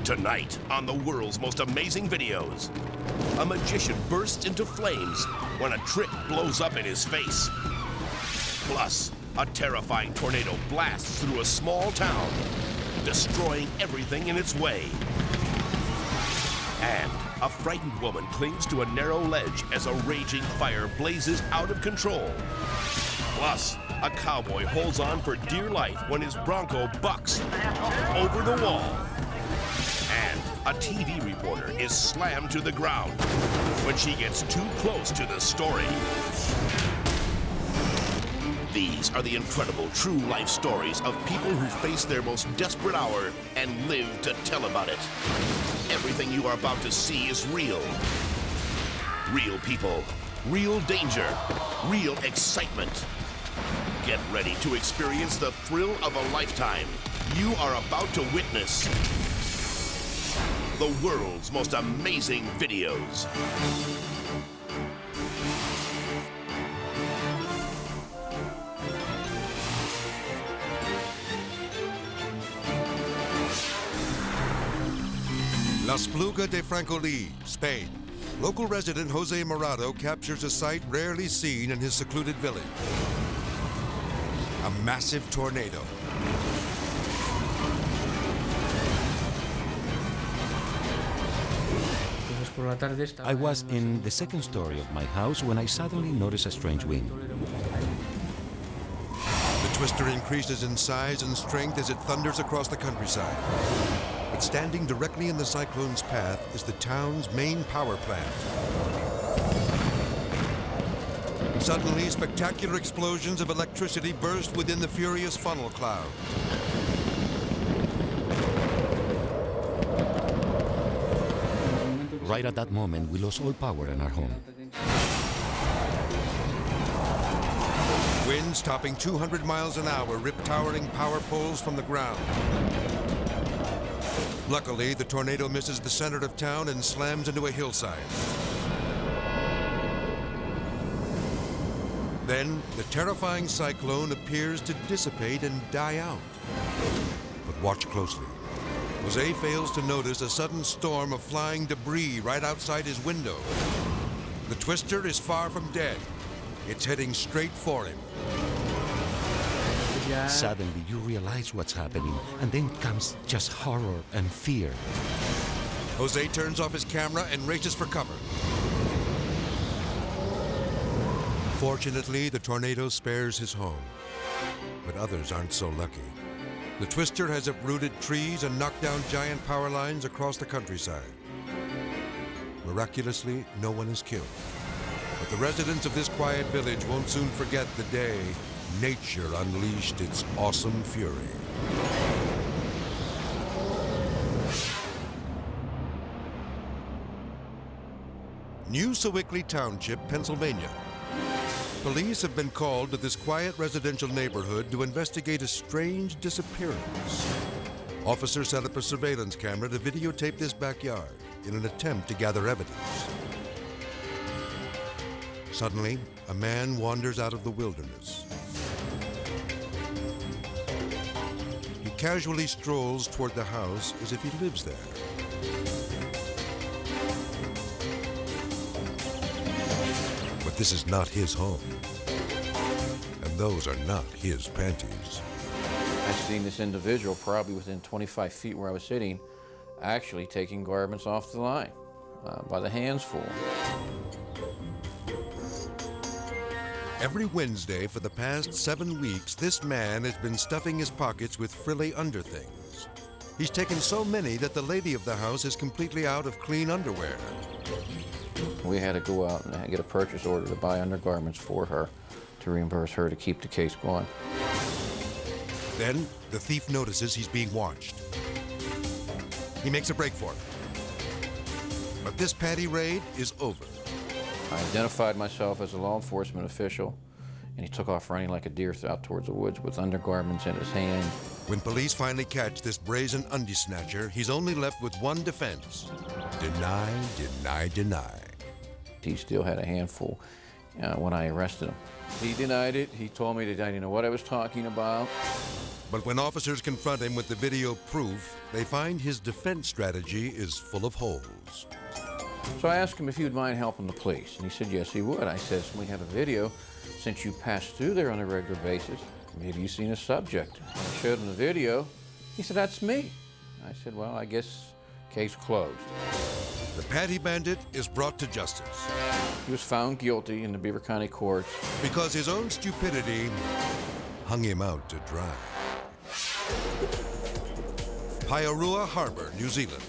Tonight, on the world's most amazing videos, a magician bursts into flames when a trick blows up in his face. Plus, a terrifying tornado blasts through a small town, destroying everything in its way. And a frightened woman clings to a narrow ledge as a raging fire blazes out of control. Plus, a cowboy holds on for dear life when his bronco bucks over the wall. And a TV reporter is slammed to the ground when she gets too close to the story. These are the incredible true life stories of people who face their most desperate hour and live to tell about it. Everything you are about to see is real. Real people, real danger, real excitement. Get ready to experience the thrill of a lifetime. You are about to witness the world's most amazing videos. La Espluga de Francolí, Spain. Local resident Jose Morado captures a sight rarely seen in his secluded village. A massive tornado. I was in the second story of my house when I suddenly noticed a strange wind. The twister increases in size and strength as it thunders across the countryside. But standing directly in the cyclone's path is the town's main power plant. Suddenly, spectacular explosions of electricity burst within the furious funnel cloud. Right at that moment, we lost all power in our home. Winds topping 200 miles an hour rip towering power poles from the ground. Luckily, the tornado misses the center of town and slams into a hillside. Then, the terrifying cyclone appears to dissipate and die out. But watch closely. Jose fails to notice a sudden storm of flying debris right outside his window. The twister is far from dead. It's heading straight for him. Suddenly, you realize what's happening, and then comes just horror and fear. Jose turns off his camera and races for cover. Fortunately, the tornado spares his home, but others aren't so lucky. The twister has uprooted trees and knocked down giant power lines across the countryside. Miraculously, no one is killed. But the residents of this quiet village won't soon forget the day nature unleashed its awesome fury. New Sewickley Township, Pennsylvania. Police have been called to this quiet residential neighborhood to investigate a strange disappearance. Officers set up a surveillance camera to videotape this backyard in an attempt to gather evidence. Suddenly, a man wanders out of the wilderness. He casually strolls toward the house as if he lives there. But this is not his home. And those are not his panties. I seen this individual probably within 25 feet where I was sitting, actually taking garments off the line by the handsful. Every Wednesday for the past 7 weeks, this man has been stuffing his pockets with frilly underthings. He's taken so many that the lady of the house is completely out of clean underwear. We had to go out and get a purchase order to buy undergarments for her to reimburse her to keep the case going. Then, the thief notices he's being watched. He makes a break for it. But this panty raid is over. I identified myself as a law enforcement official, and he took off running like a deer out towards the woods with undergarments in his hand. When police finally catch this brazen undie snatcher, he's only left with one defense: deny, deny, deny. He still had a handful when I arrested him. He denied it. He told me that I didn't know what I was talking about. But when officers confront him with the video proof, they find his defense strategy is full of holes. So I asked him if he would mind helping the police, and he said yes, he would. I said, we have a video. Since you pass through there on a regular basis, maybe you've seen a subject. I showed him the video. He said, that's me. I said, well, I guess case closed. The Paddy Bandit is brought to justice. He was found guilty in the Beaver County courts because his own stupidity hung him out to dry. Pairua Harbor, New Zealand.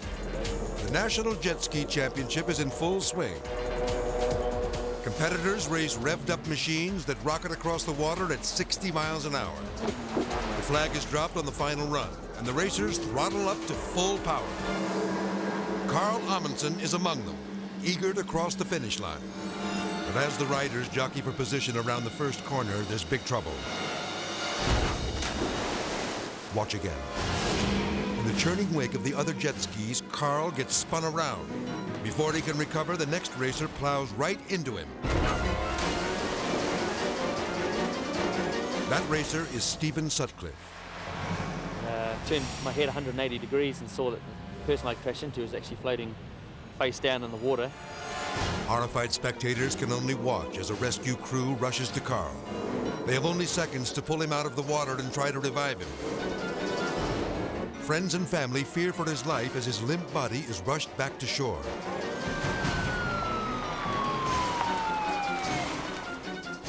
The National Jet Ski Championship is in full swing. Competitors race revved-up machines that rocket across the water at 60 miles an hour. The flag is dropped on the final run, and the racers throttle up to full power. Carl Amundsen is among them, eager to cross the finish line. But as the riders jockey for position around the first corner, there's big trouble. Watch again. In the churning wake of the other jet skis, Carl gets spun around. Before he can recover, the next racer plows right into him. That racer is Stephen Sutcliffe. Turned my head 180 degrees and saw that the person I crashed into was actually floating face down in the water. Horrified spectators can only watch as a rescue crew rushes to Carl. They have only seconds to pull him out of the water and try to revive him. Friends and family fear for his life as his limp body is rushed back to shore.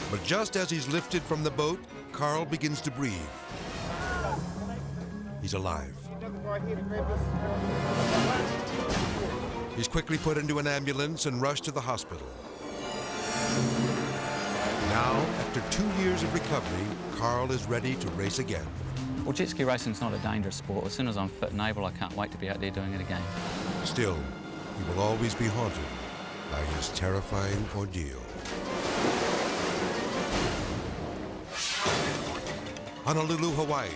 But just as he's lifted from the boat, Carl begins to breathe. He's alive. He's quickly put into an ambulance and rushed to the hospital. Now, after 2 years of recovery, Carl is ready to race again. Well, jet ski racing's not a dangerous sport. As soon as I'm fit and able, I can't wait to be out there doing it again. Still, he will always be haunted by his terrifying ordeal. Honolulu, Hawaii.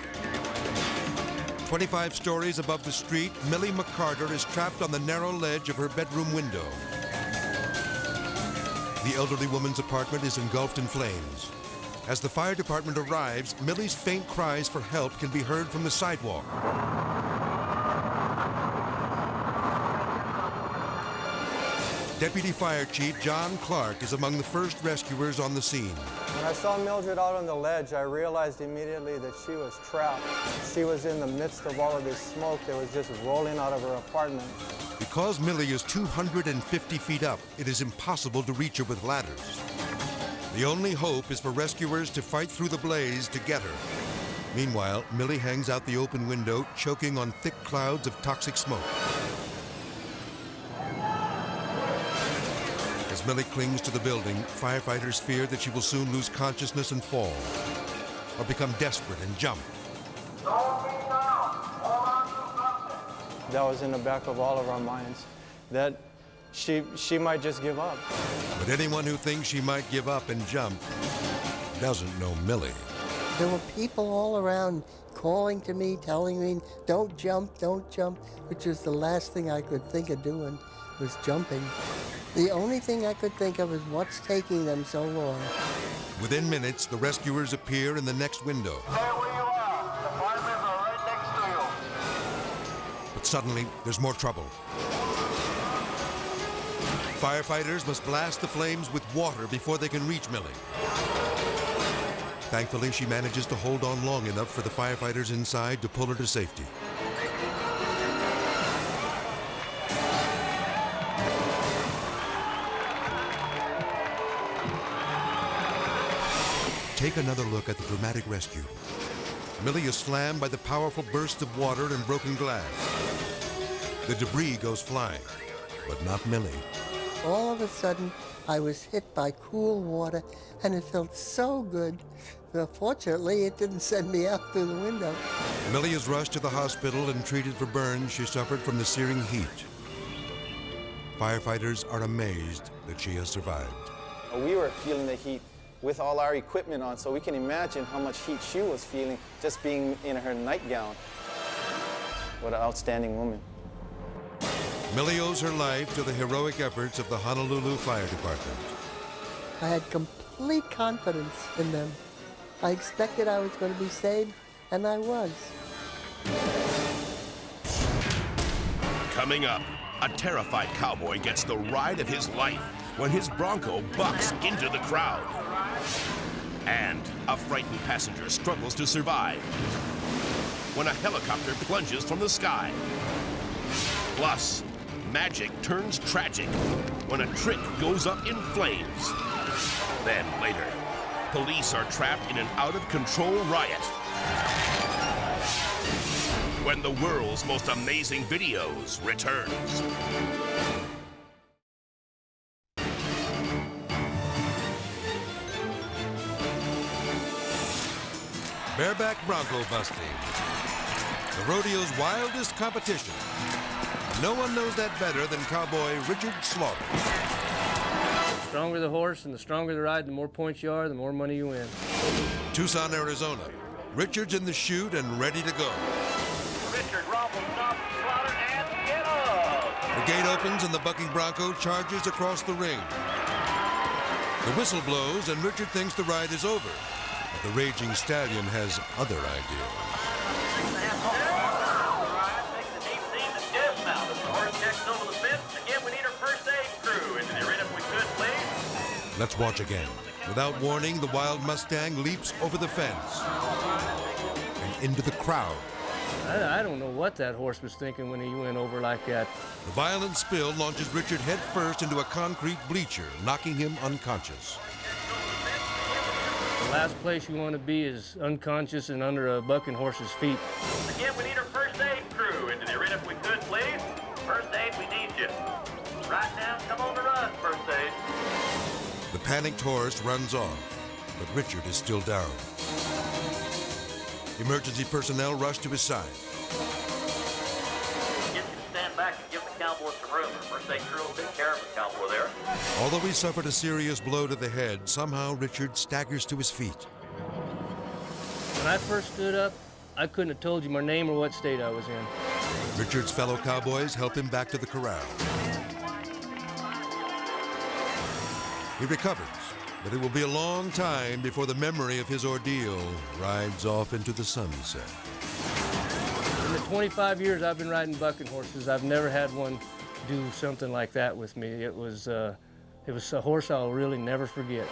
25 stories above the street, Millie McCarter is trapped on the narrow ledge of her bedroom window. The elderly woman's apartment is engulfed in flames. As the fire department arrives, Millie's faint cries for help can be heard from the sidewalk. Deputy Fire Chief John Clark is among the first rescuers on the scene. When I saw Mildred out on the ledge, I realized immediately that she was trapped. She was in the midst of all of this smoke that was just rolling out of her apartment. Because Millie is 250 feet up, it is impossible to reach her with ladders. The only hope is for rescuers to fight through the blaze to get her. Meanwhile, Millie hangs out the open window, choking on thick clouds of toxic smoke. As Millie clings to the building, firefighters fear that she will soon lose consciousness and fall, or become desperate and jump. That was in the back of all of our minds, that she might just give up. But anyone who thinks she might give up and jump doesn't know Millie. There were people all around calling to me, telling me, don't jump, which was the last thing I could think of doing, was jumping. The only thing I could think of is what's taking them so long. Within minutes, the rescuers appear in the next window. Stay where you are. The firemen are right next to you. But suddenly, there's more trouble. Firefighters must blast the flames with water before they can reach Millie. Thankfully, she manages to hold on long enough for the firefighters inside to pull her to safety. Take another look at the dramatic rescue. Millie is slammed by the powerful burst of water and broken glass. The debris goes flying, but not Millie. All of a sudden, I was hit by cool water, and it felt so good. Fortunately, it didn't send me out through the window. Millie is rushed to the hospital and treated for burns she suffered from the searing heat. Firefighters are amazed that she has survived. We were feeling the heat with all our equipment on, so we can imagine how much heat she was feeling just being in her nightgown. What an outstanding woman. Millie owes her life to the heroic efforts of the Honolulu Fire Department. I had complete confidence in them. I expected I was going to be saved, And I was. Coming up, a terrified cowboy gets the ride of his life when his bronco bucks into the crowd. And a frightened passenger struggles to survive when a helicopter plunges from the sky. Plus, magic turns tragic when a trick goes up in flames. Then later, police are trapped in an out-of-control riot. When the world's most amazing videos returns. Bareback bronco busting. The rodeo's wildest competition. No one knows that better than cowboy Richard Slaughter. The stronger the horse and the stronger the ride, the more points you are, the more money you win. Tucson, Arizona. Richard's in the chute and ready to go. Richard Rumble stops Slaughter and get up. The gate opens and the bucking bronco charges across the ring. The whistle blows and Richard thinks the ride is over. But the raging stallion has other ideas. Let's watch again. Without warning, the wild Mustang leaps over the fence and into the crowd. I don't know what that horse was thinking when he went over like that. The violent spill launches Richard headfirst into a concrete bleacher, knocking him unconscious. The last place you want to be is unconscious and under a bucking horse's feet. Again, we need our first aid crew into the arena if we could, please. First aid, we need you. Right now, come on the run, first aid. The panicked horse runs off, but Richard is still down. Emergency personnel rush to his side. Get you to stand back and give the cowboy some room. Our first aid crew will take care of the cowboy there. Although he suffered a serious blow to the head, somehow Richard staggers to his feet. When I first stood up, I couldn't have told you my name or what state I was in. Richard's fellow cowboys help him back to the corral. He recovers, but it will be a long time before the memory of his ordeal rides off into the sunset. In the 25 years I've been riding bucking horses, I've never had one do something like that with me. It was a horse I'll really never forget.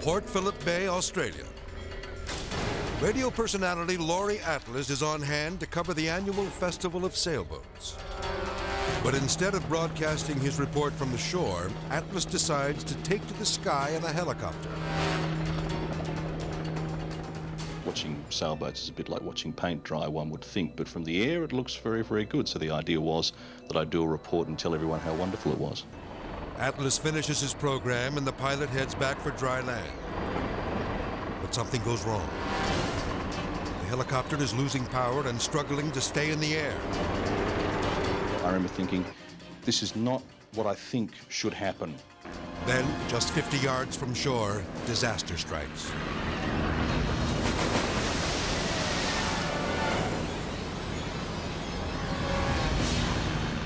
Port Phillip Bay, Australia. Radio personality Laurie Atlas is on hand to cover the annual Festival of Sailboats. But instead of broadcasting his report from the shore, Atlas decides to take to the sky in a helicopter. Watching sailboats is a bit like watching paint dry, one would think, but from the air it looks very, very good. So the idea was that I'd do a report and tell everyone how wonderful it was. Atlas finishes his program and the pilot heads back for dry land. But something goes wrong. The helicopter is losing power and struggling to stay in the air. I remember thinking, this is not what I think should happen. Then, just 50 yards from shore, disaster strikes.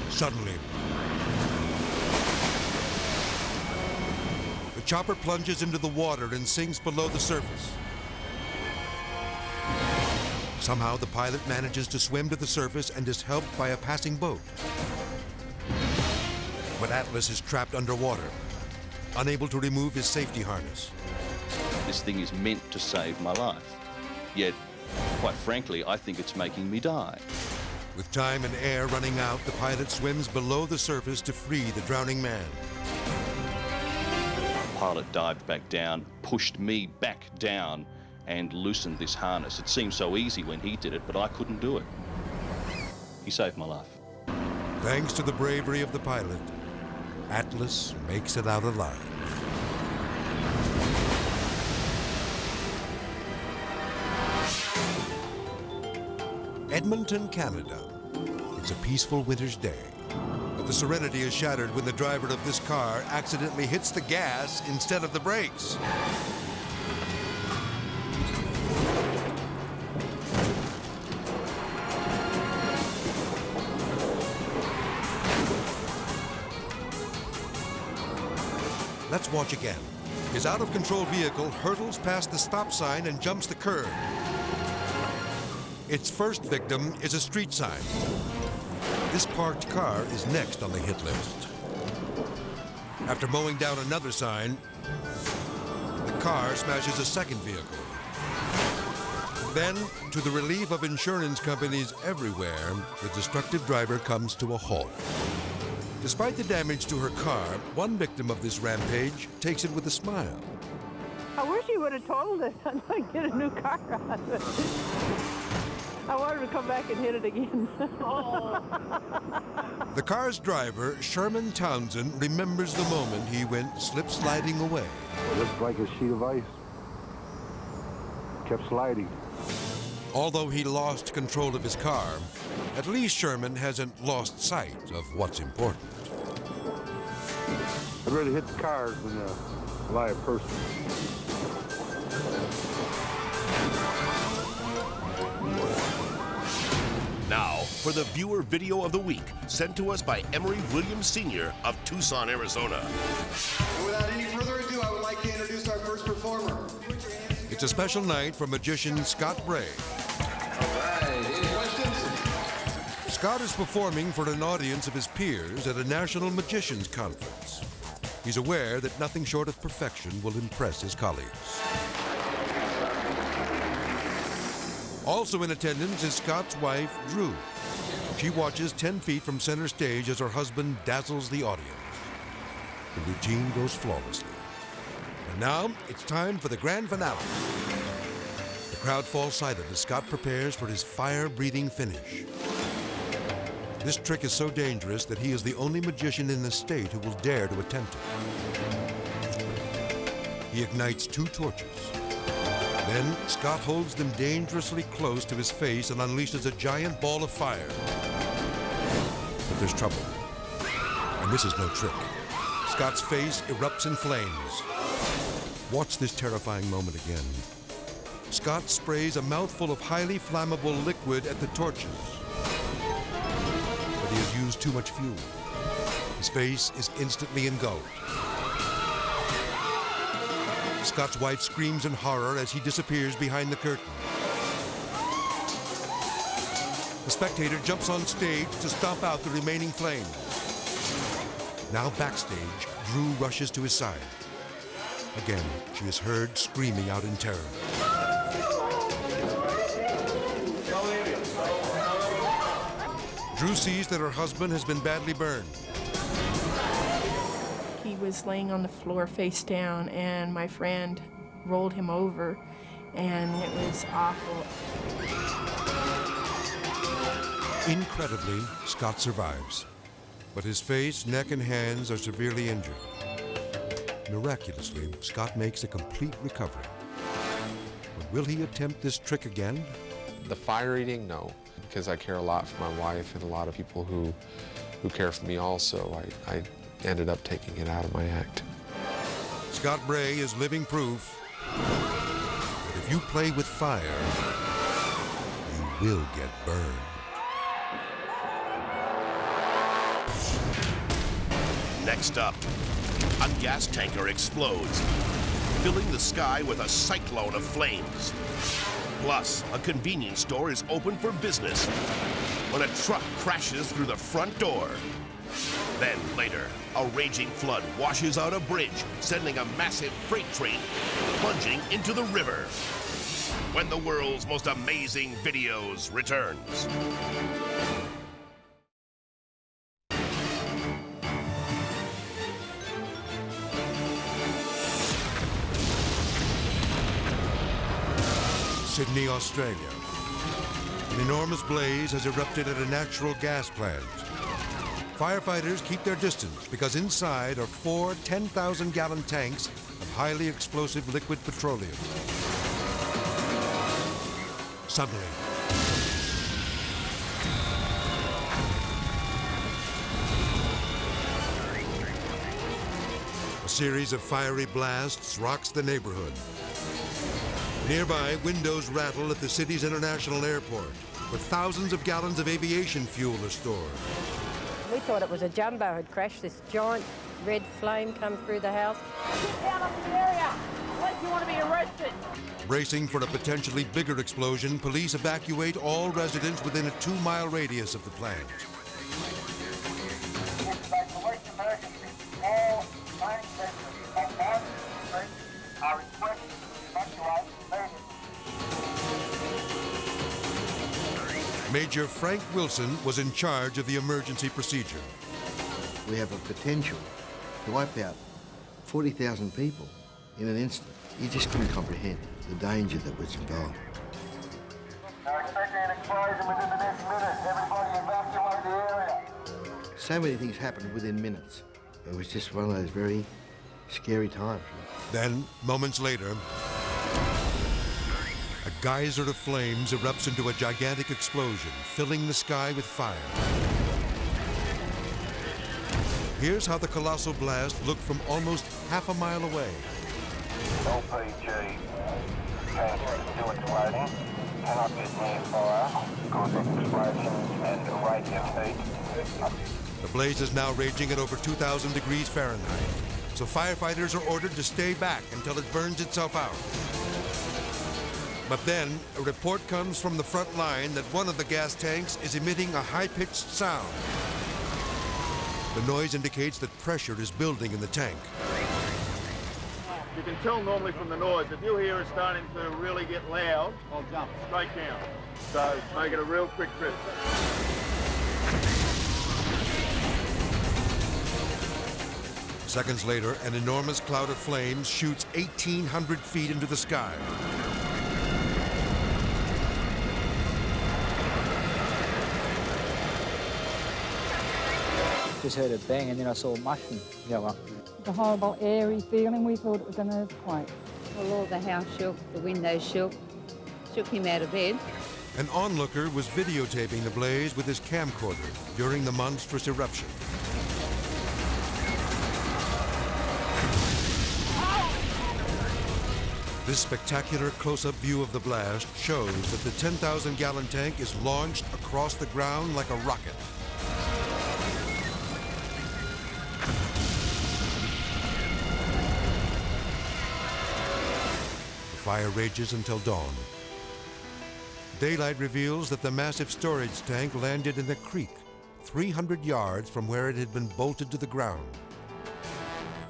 Suddenly, the chopper plunges into the water and sinks below the surface. Somehow, the pilot manages to swim to the surface and is helped by a passing boat. But Atlas is trapped underwater, unable to remove his safety harness. This thing is meant to save my life. Yet, quite frankly, I think it's making me die. With time and air running out, the pilot swims below the surface to free the drowning man. The pilot dived back down, pushed me back down, and loosened this harness. It seemed so easy when he did it, but I couldn't do it. He saved my life. Thanks to the bravery of the pilot, Atlas makes it out alive. Edmonton, Canada. It's a peaceful winter's day. But the serenity is shattered when the driver of this car accidentally hits the gas instead of the brakes. Let's watch again. His out-of-control vehicle hurtles past the stop sign and jumps the curb. Its first victim is a street sign. This parked car is next on the hit list. After mowing down another sign, the car smashes a second vehicle. Then, to the relief of insurance companies everywhere, the destructive driver comes to a halt. Despite the damage to her car, one victim of this rampage takes it with a smile. I wish he would have told us and I'd get a new car out of it. I wanted to come back and hit it again. The car's driver, Sherman Townsend, remembers the moment he went slip-sliding away. It looked like a sheet of ice. Kept sliding. Although he lost control of his car, at least Sherman hasn't lost sight of what's important. I'd rather hit the cars than a live person. Now, for the viewer video of the week, sent to us by Emery Williams Sr. of Tucson, Arizona. And without any further ado, I would like to introduce our first performer. It's a special night for magician Scott Bray. All right, any questions? Scott is performing for an audience of his peers at a national magicians conference. He's aware that nothing short of perfection will impress his colleagues. Also in attendance is Scott's wife, Drew. She watches 10 feet from center stage as her husband dazzles the audience. The routine goes flawlessly. And now, it's time for the grand finale. The crowd falls silent as Scott prepares for his fire-breathing finish. This trick is so dangerous that he is the only magician in the state who will dare to attempt it. He ignites 2 torches. Then, Scott holds them dangerously close to his face and unleashes a giant ball of fire. But there's trouble. And this is no trick. Scott's face erupts in flames. Watch this terrifying moment again. Scott sprays a mouthful of highly flammable liquid at the torches. But he has used too much fuel. His face is instantly engulfed. Scott's wife screams in horror as he disappears behind the curtain. The spectator jumps on stage to stomp out the remaining flames. Now backstage, Drew rushes to his side. Again, she is heard screaming out in terror. Drew sees that her husband has been badly burned. He was laying on the floor face down, and my friend rolled him over, and it was awful. Incredibly, Scott survives, but his face, neck, and hands are severely injured. Miraculously, Scott makes a complete recovery. But will he attempt this trick again? The fire eating, no, because I care a lot for my wife and a lot of people who care for me also. I ended up taking it out of my act. Scott Bray is living proof that if you play with fire, you will get burned. Next up, a gas tanker explodes, filling the sky with a cyclone of flames. Plus, a convenience store is open for business when a truck crashes through the front door. Then later, a raging flood washes out a bridge, sending a massive freight train plunging into the river. When the world's most amazing videos returns. Sydney, Australia. An enormous blaze has erupted at a natural gas plant. Firefighters keep their distance because inside are 4 10,000-gallon tanks of highly explosive liquid petroleum. Suddenly, a series of fiery blasts rocks the neighborhood. Nearby, windows rattle at the city's international airport, where thousands of gallons of aviation fuel are stored. We thought it was a jumbo had crashed, this giant red flame come through the house. Get out of the area, unless you want to be arrested. Bracing for a potentially bigger explosion, police evacuate all residents within a 2-mile radius of the plant. All plant residents on Martin Street are requested to evacuate immediately. Major Frank Wilson was in charge of the emergency procedure. We have a potential to wipe out 40,000 people in an instant. You just couldn't comprehend the danger that was involved. They're expecting an explosion within the next minute. Everybody evacuate the area. So many things happened within minutes. It was just one of those very scary times. Then, moments later, a geyser of flames erupts into a gigantic explosion, filling the sky with fire. Here's how the colossal blast looked from almost half a mile away. LPG tank still exploding, cannot get near fire, causing explosions and radiant heat. The blaze is now raging at over 2,000 degrees Fahrenheit, so firefighters are ordered to stay back until it burns itself out. But then, a report comes from the front line that one of the gas tanks is emitting a high-pitched sound. The noise indicates that pressure is building in the tank. You can tell normally from the noise, if you hear it starting to really get loud, I'll jump straight down. So make it a real quick trip. Seconds later, an enormous cloud of flames shoots 1,800 feet into the sky. Just heard a bang and then I saw a mushroom go up. It's a horrible, airy feeling. We thought it was an earthquake. Well, all the house shook, the windows shook him out of bed. An onlooker was videotaping the blaze with his camcorder during the monstrous eruption. This spectacular close-up view of the blast shows that the 10,000-gallon tank is launched across the ground like a rocket. The fire rages until dawn. Daylight reveals that the massive storage tank landed in a creek 300 yards from where it had been bolted to the ground.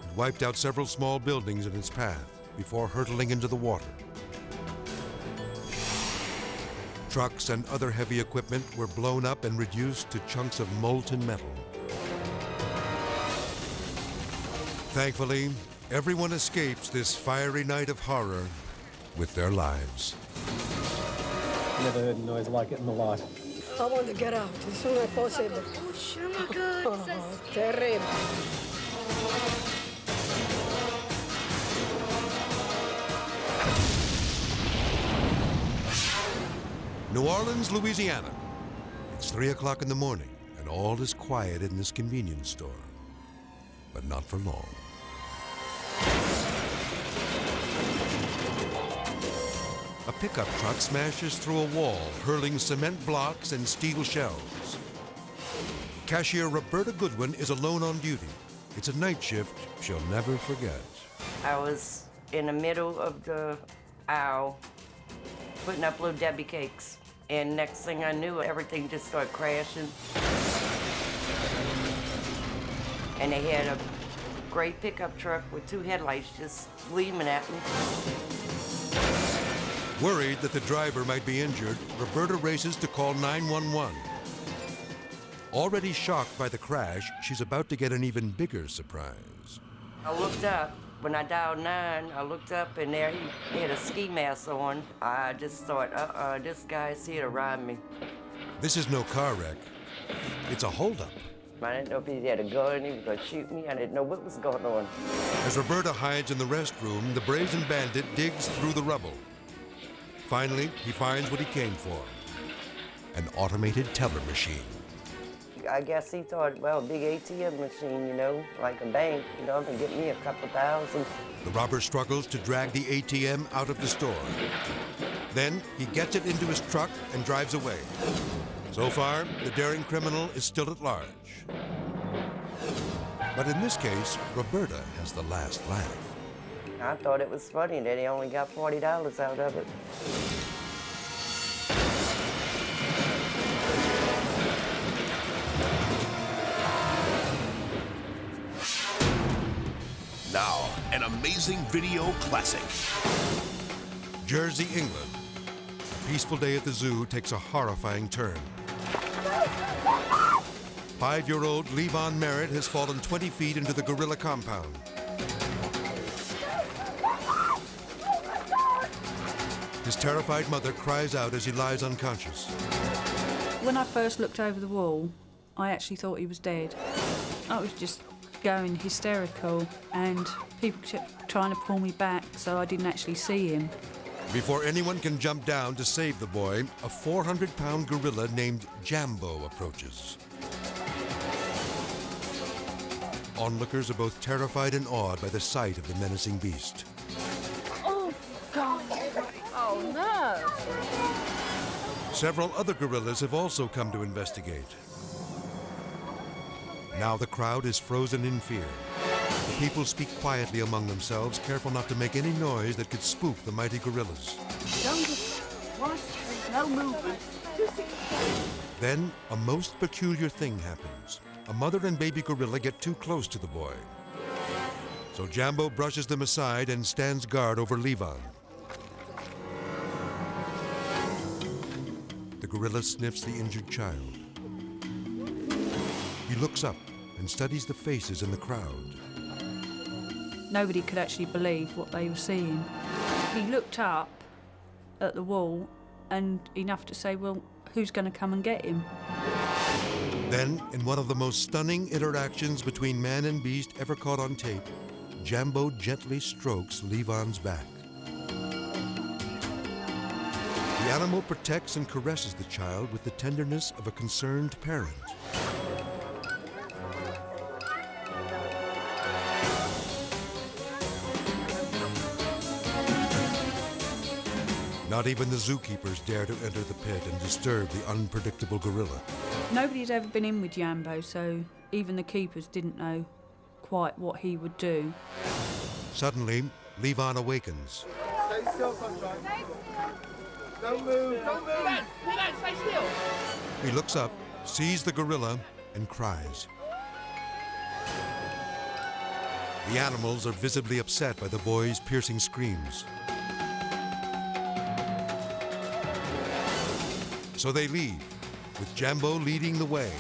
It wiped out several small buildings in its path before hurtling into the water. Trucks and other heavy equipment were blown up and reduced to chunks of molten metal. Thankfully, everyone escapes this fiery night of horror with their lives. Never heard a noise like it in my life. I want to get out as soon as possible. Oh my God, terrible. New Orleans, Louisiana. It's 3 o'clock in the morning, and all is quiet in this convenience store. But not for long. A pickup truck smashes through a wall, hurling cement blocks and steel shells. Cashier Roberta Goodwin is alone on duty. It's a night shift she'll never forget. I was in the middle of the aisle putting up little Debbie cakes. And next thing I knew, everything just started crashing. And they had a gray pickup truck with 2 headlights just gleaming at me. Worried that the driver might be injured, Roberta races to call 911. Already shocked by the crash, she's about to get an even bigger surprise. I looked up. When I dialed 9, I looked up and there he had a ski mask on. I just thought, this guy's here to rob me. This is no car wreck. It's a holdup. I didn't know if he had a gun, he was gonna shoot me. I didn't know what was going on. As Roberta hides in the restroom, the brazen bandit digs through the rubble. Finally, he finds what he came for, an automated teller machine. I guess he thought, well, a big ATM machine, you know, like a bank, you know, to get me a couple thousand. The robber struggles to drag the ATM out of the store. Then he gets it into his truck and drives away. So far, the daring criminal is still at large. But in this case, Roberta has the last laugh. I thought it was funny that he only got $40 out of it. Now, an amazing video classic. Jersey, England. A peaceful day at the zoo takes a horrifying turn. 5-year-old Levon Merritt has fallen 20 feet into the gorilla compound. His terrified mother cries out as he lies unconscious. When I first looked over the wall, I actually thought he was dead. I was just going hysterical, and people kept trying to pull me back, so I didn't actually see him. Before anyone can jump down to save the boy, a 400-pound gorilla named Jambo approaches. Onlookers are both terrified and awed by the sight of the menacing beast. Oh, God. Oh, no. Several other gorillas have also come to investigate. Now the crowd is frozen in fear. The people speak quietly among themselves, careful not to make any noise that could spook the mighty gorillas. No movement. Then a most peculiar thing happens. A mother and baby gorilla get too close to the boy. So Jambo brushes them aside and stands guard over Levon. The gorilla sniffs the injured child. He looks up and studies the faces in the crowd. Nobody could actually believe what they were seeing. He looked up at the wall and enough to say, well, who's going to come and get him? Then, in one of the most stunning interactions between man and beast ever caught on tape, Jambo gently strokes Levon's back. The animal protects and caresses the child with the tenderness of a concerned parent. Not even the zookeepers dare to enter the pit and disturb the unpredictable gorilla. Nobody's ever been in with Jambo, so even the keepers didn't know quite what he would do. Suddenly, Levon awakens. Stay still, Sunshine. Don't move, don't move. Stay still. He looks up, sees the gorilla, and cries. The animals are visibly upset by the boy's piercing screams. So they leave, with Jambo leading the way.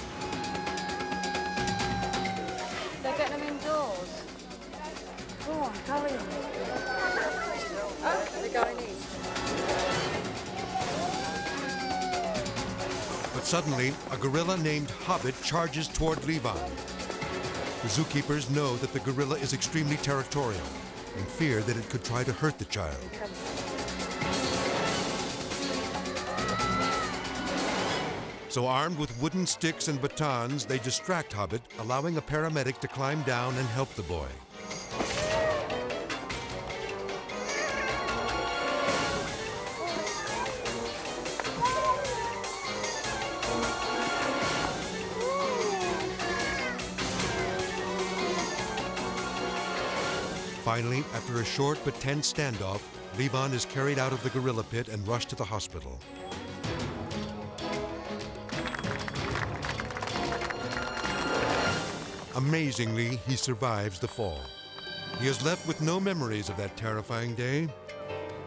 They're getting them indoors. Go on, carry on. Oh, they're going in. But suddenly, a gorilla named Hobbit charges toward Levon. The zookeepers know that the gorilla is extremely territorial and fear that it could try to hurt the child. So armed with wooden sticks and batons, they distract Hobbit, allowing a paramedic to climb down and help the boy. Finally, after a short but tense standoff, Levon is carried out of the gorilla pit and rushed to the hospital. Amazingly, he survives the fall. He is left with no memories of that terrifying day.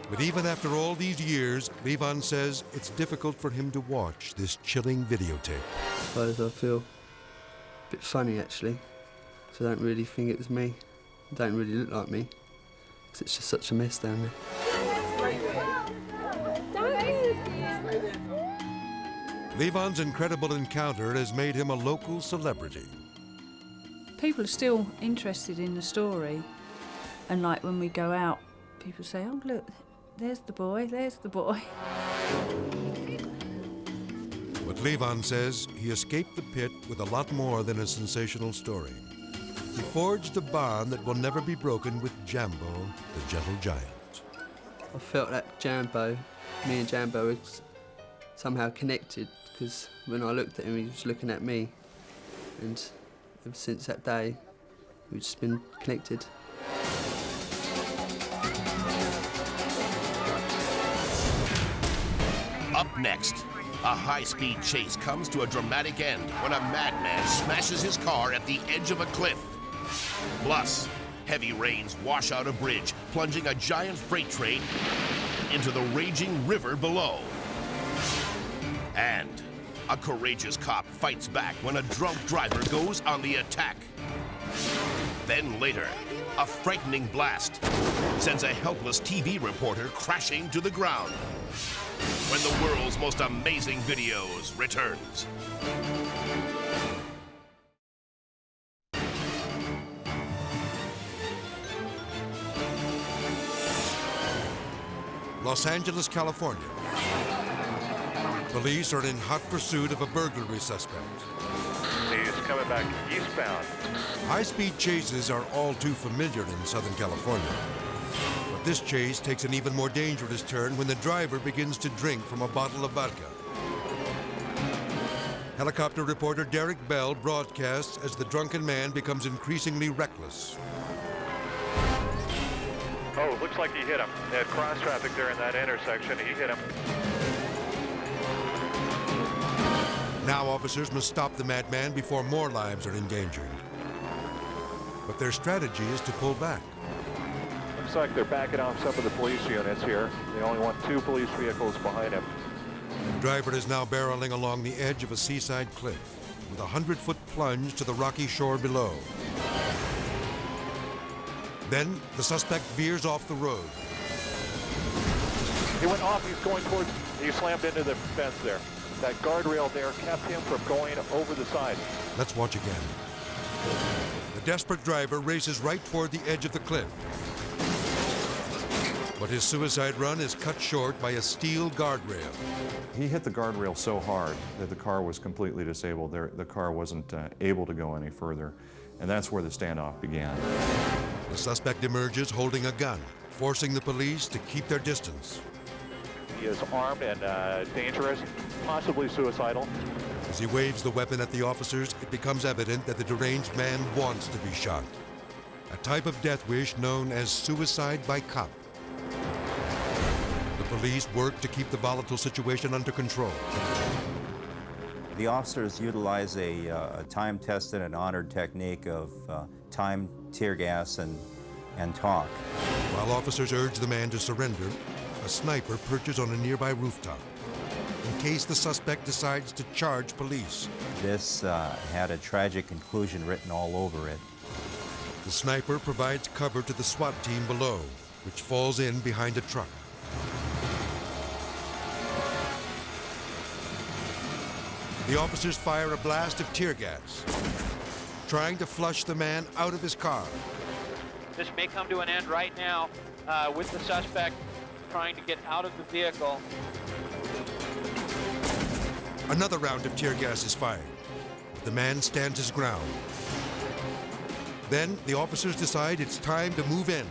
But even after all these years, Levon says it's difficult for him to watch this chilling videotape. I suppose I feel a bit funny, actually, because I don't really think it was me. It don't really look like me, because it's just such a mess down there. Levon's incredible encounter has made him a local celebrity. People are still interested in the story, and like when we go out, people say, oh look, there's the boy, there's the boy. But Levon says he escaped the pit with a lot more than a sensational story. He forged a bond that will never be broken with Jambo, the gentle giant. I felt that Jambo, me and Jambo were somehow connected, because when I looked at him, he was looking at me, and ever since that day, We've just been connected. Up next, a high-speed chase comes to a dramatic end when a madman smashes his car at the edge of a cliff. Plus, heavy rains wash out a bridge, plunging a giant freight train into the raging river below. And a courageous cop fights back when a drunk driver goes on the attack. Then later, a frightening blast sends a helpless TV reporter crashing to the ground. When the world's most amazing videos returns. Los Angeles, California. Police are in hot pursuit of a burglary suspect. He's coming back eastbound. High-speed chases are all too familiar in Southern California. But this chase takes an even more dangerous turn when the driver begins to drink from a bottle of vodka. Helicopter reporter Derek Bell broadcasts as the drunken man becomes increasingly reckless. Oh, looks like he hit him. They had cross traffic there in that intersection. He hit him. Now officers must stop the madman before more lives are endangered. But their strategy is to pull back. Looks like they're backing off some of the police units here. They only want 2 police vehicles behind him. The driver is now barreling along the edge of a seaside cliff with a 100-foot plunge to the rocky shore below. Then the suspect veers off the road. He went off, he's going towards, he slammed into the fence there. That guardrail there kept him from going over the side. Let's watch again. The desperate driver races right toward the edge of the cliff. But his suicide run is cut short by a steel guardrail. He hit the guardrail so hard that the car was completely disabled. The car wasn't able to go any further. And that's where the standoff began. The suspect emerges holding a gun, forcing the police to keep their distance. He is armed and dangerous, possibly suicidal. As he waves the weapon at the officers, it becomes evident that the deranged man wants to be shot. A type of death wish known as suicide by cop. The police work to keep the volatile situation under control. The officers utilize a time-tested and honored technique of time, tear gas, and talk. While officers urge the man to surrender, a sniper perches on a nearby rooftop in case the suspect decides to charge police. This had a tragic conclusion written all over it. The sniper provides cover to the SWAT team below, which falls in behind a truck. The officers fire a blast of tear gas, trying to flush the man out of his car. This may come to an end right now with the suspect trying to get out of the vehicle. Another round of tear gas is fired. The man stands his ground. Then the officers decide it's time to move in.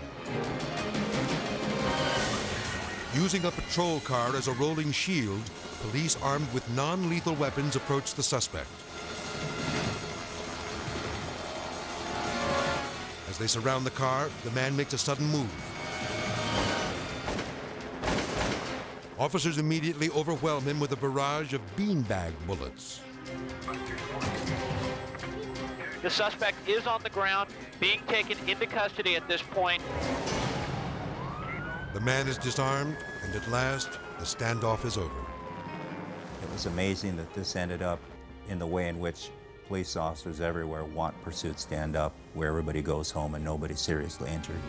Using a patrol car as a rolling shield, police armed with non-lethal weapons approach the suspect. As they surround the car, the man makes a sudden move. Officers immediately overwhelm him with a barrage of beanbag bullets. The suspect is on the ground, being taken into custody at this point. The man is disarmed, and at last, the standoff is over. It was amazing that this ended up in the way in which police officers everywhere want pursuit stand up, where everybody goes home and nobody's seriously injured.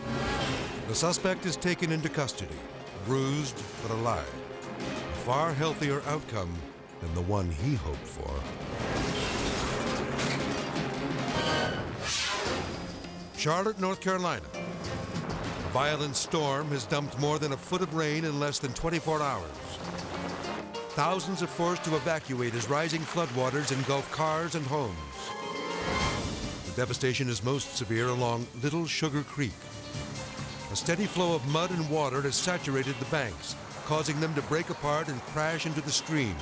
The suspect is taken into custody, bruised but alive. A far healthier outcome than the one he hoped for. Charlotte, North Carolina. A violent storm has dumped more than a foot of rain in less than 24 hours. Thousands are forced to evacuate as rising floodwaters engulf cars and homes. The devastation is most severe along Little Sugar Creek. A steady flow of mud and water has saturated the banks, causing them to break apart and crash into the stream.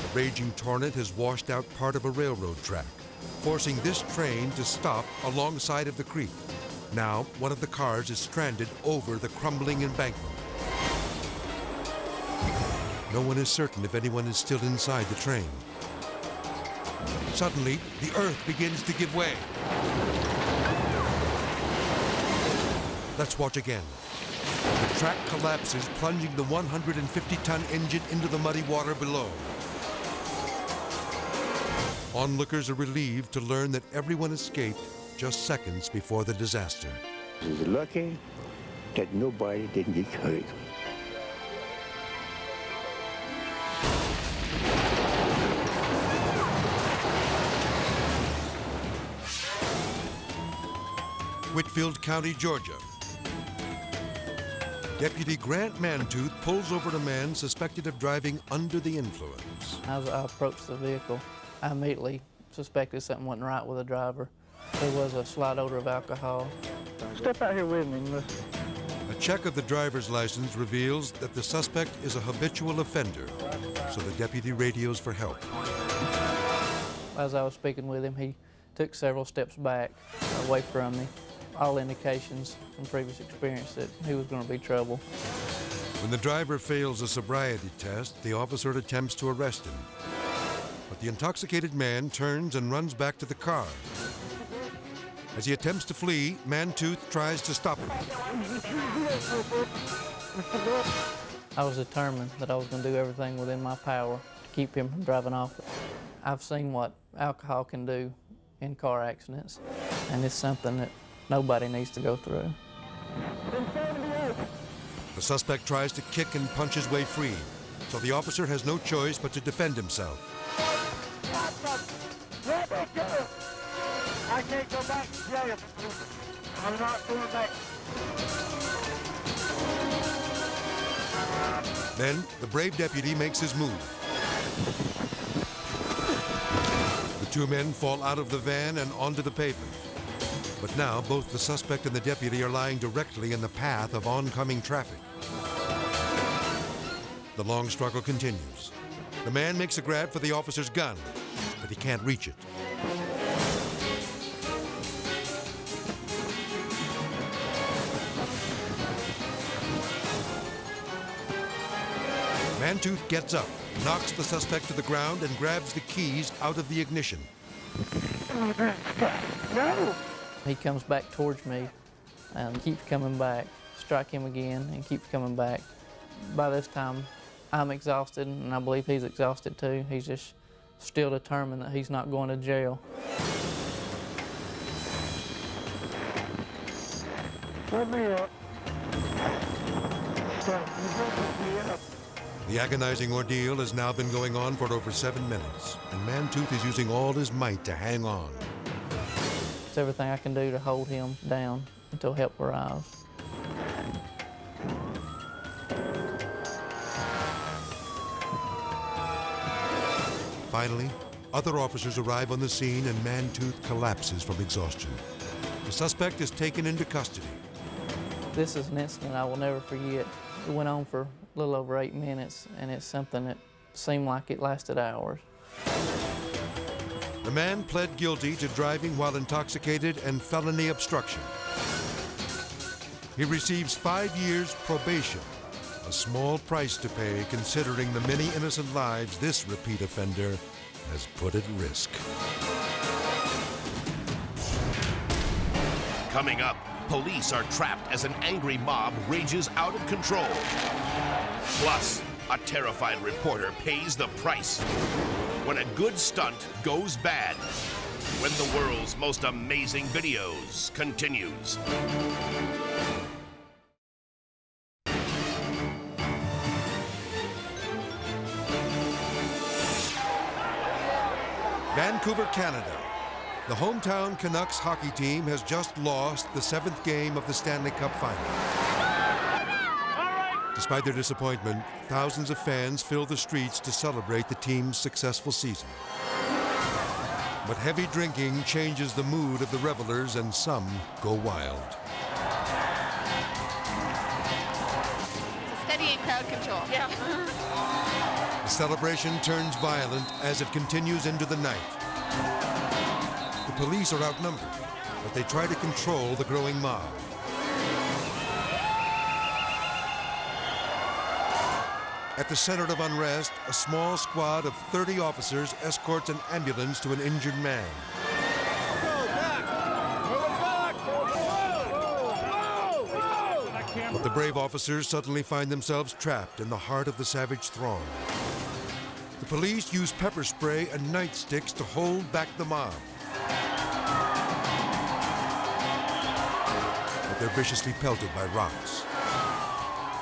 The raging torrent has washed out part of a railroad track, forcing this train to stop alongside of the creek. Now, one of the cars is stranded over the crumbling embankment. No one is certain if anyone is still inside the train. Suddenly, the earth begins to give way. Let's watch again. The track collapses, plunging the 150-ton engine into the muddy water below. Onlookers are relieved to learn that everyone escaped just seconds before the disaster. It's lucky that nobody didn't get hurt. Whitfield County, Georgia. Deputy Grant Mantooth pulls over a man suspected of driving under the influence. As I approached the vehicle, I immediately suspected something wasn't right with the driver. There was a slight odor of alcohol. Step out here with me. A check of the driver's license reveals that the suspect is a habitual offender, so the deputy radios for help. As I was speaking with him, he took several steps back, away from me. All indications from previous experience that he was going to be trouble. When the driver fails a sobriety test, the officer attempts to arrest him. But the intoxicated man turns and runs back to the car. As he attempts to flee, Mantooth tries to stop him. I was determined that I was going to do everything within my power to keep him from driving off. I've seen what alcohol can do in car accidents, and it's something that nobody needs to go through. The suspect tries to kick and punch his way free, so the officer has no choice but to defend himself. I can't go back to jail. I'm not going back. Then, the brave deputy makes his move. The two men fall out of the van and onto the pavement. But now, both the suspect and the deputy are lying directly in the path of oncoming traffic. The long struggle continues. The man makes a grab for the officer's gun, but he can't reach it. Mantooth gets up, knocks the suspect to the ground, and grabs the keys out of the ignition. No! He comes back towards me and keeps coming back. Strike him again and keeps coming back. By this time, I'm exhausted, and I believe he's exhausted too. He's just still determined that he's not going to jail. Let me up. The agonizing ordeal has now been going on for over 7 minutes, and Mantooth is using all his might to hang on. It's everything I can do to hold him down until help arrives. Finally, other officers arrive on the scene and Mantooth collapses from exhaustion. The suspect is taken into custody. This is an incident I will never forget. It went on for a little over 8 minutes, and it's something that seemed like it lasted hours. The man pled guilty to driving while intoxicated and felony obstruction. He receives 5 years probation, a small price to pay considering the many innocent lives this repeat offender has put at risk. Coming up, police are trapped as an angry mob rages out of control. Plus, a terrified reporter pays the price when a good stunt goes bad. When the world's most amazing videos continues. Vancouver, Canada. The hometown Canucks hockey team has just lost the 7th game of the Stanley Cup Final. Despite their disappointment, thousands of fans fill the streets to celebrate the team's successful season. But heavy drinking changes the mood of the revelers, and some go wild. Steady in crowd control. Yeah. The celebration turns violent as it continues into the night. police are outnumbered, but they try to control the growing mob. At the center of unrest, a small squad of 30 officers escorts an ambulance to an injured man. But the brave officers suddenly find themselves trapped in the heart of the savage throng. The police use pepper spray and nightsticks to hold back the mob. But they're viciously pelted by rocks,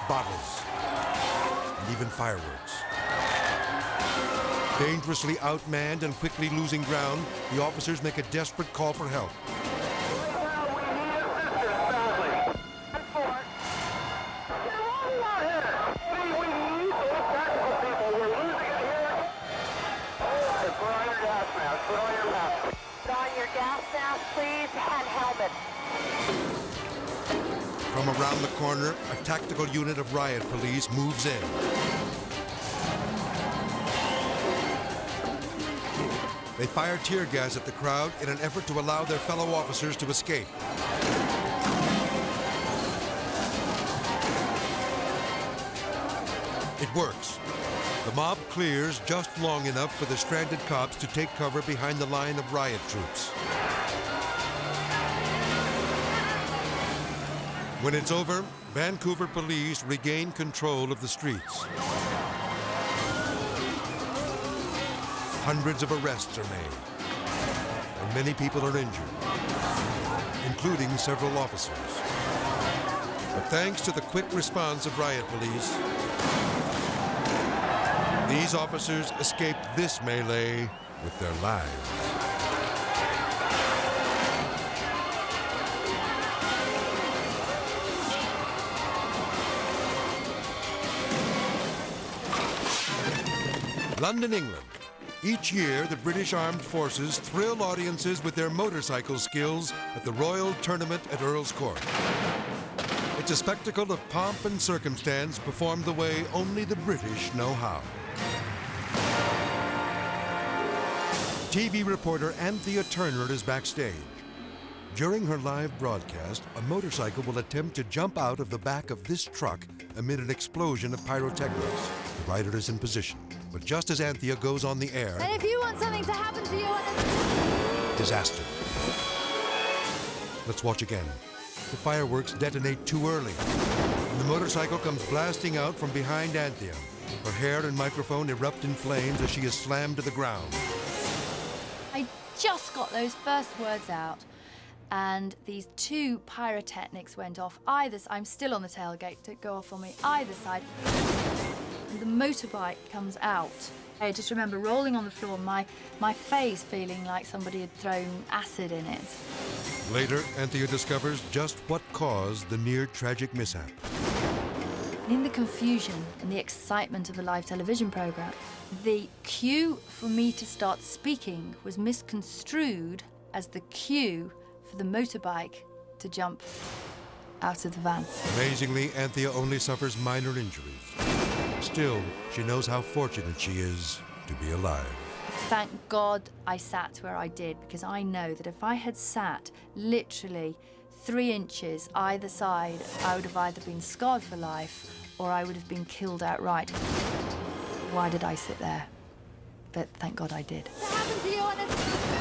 bottles, and even fireworks. Dangerously outmanned and quickly losing ground, the officers make a desperate call for help. From around the corner, a tactical unit of riot police moves in. They fire tear gas at the crowd in an effort to allow their fellow officers to escape. It works. The mob clears just long enough for the stranded cops to take cover behind the line of riot troops. When it's over, Vancouver police regain control of the streets. Hundreds of arrests are made, and many people are injured, including several officers. But thanks to the quick response of riot police, these officers escaped this melee with their lives. London, England. Each year, the British Armed Forces thrill audiences with their motorcycle skills at the Royal Tournament at Earl's Court. It's a spectacle of pomp and circumstance performed the way only the British know how. TV reporter Anthea Turner is backstage. During her live broadcast, a motorcycle will attempt to jump out of the back of this truck amid an explosion of pyrotechnics. The rider is in position, but just as Anthea goes on the air, And if you want something to happen to you, disaster. Let's watch again. The fireworks detonate too early, and the motorcycle comes blasting out from behind Anthea. Her hair and microphone erupt in flames as she is slammed to the ground. I just got those first words out, and these two pyrotechnics went off either side. I'm still on the tailgate to go off on me either side. And the motorbike comes out. I just remember rolling on the floor, my face feeling like somebody had thrown acid in it. Later, Anthea discovers just what caused the near-tragic mishap. In the confusion and the excitement of the live television program, the cue for me to start speaking was misconstrued as the cue for the motorbike to jump out of the van. Amazingly, Anthea only suffers minor injuries. Still, she knows how fortunate she is to be alive. Thank God I sat where I did, because I know that if I had sat literally 3 inches either side, I would have either been scarred for life or I would have been killed outright. Why did I sit there? But thank God I did. what happened to you, and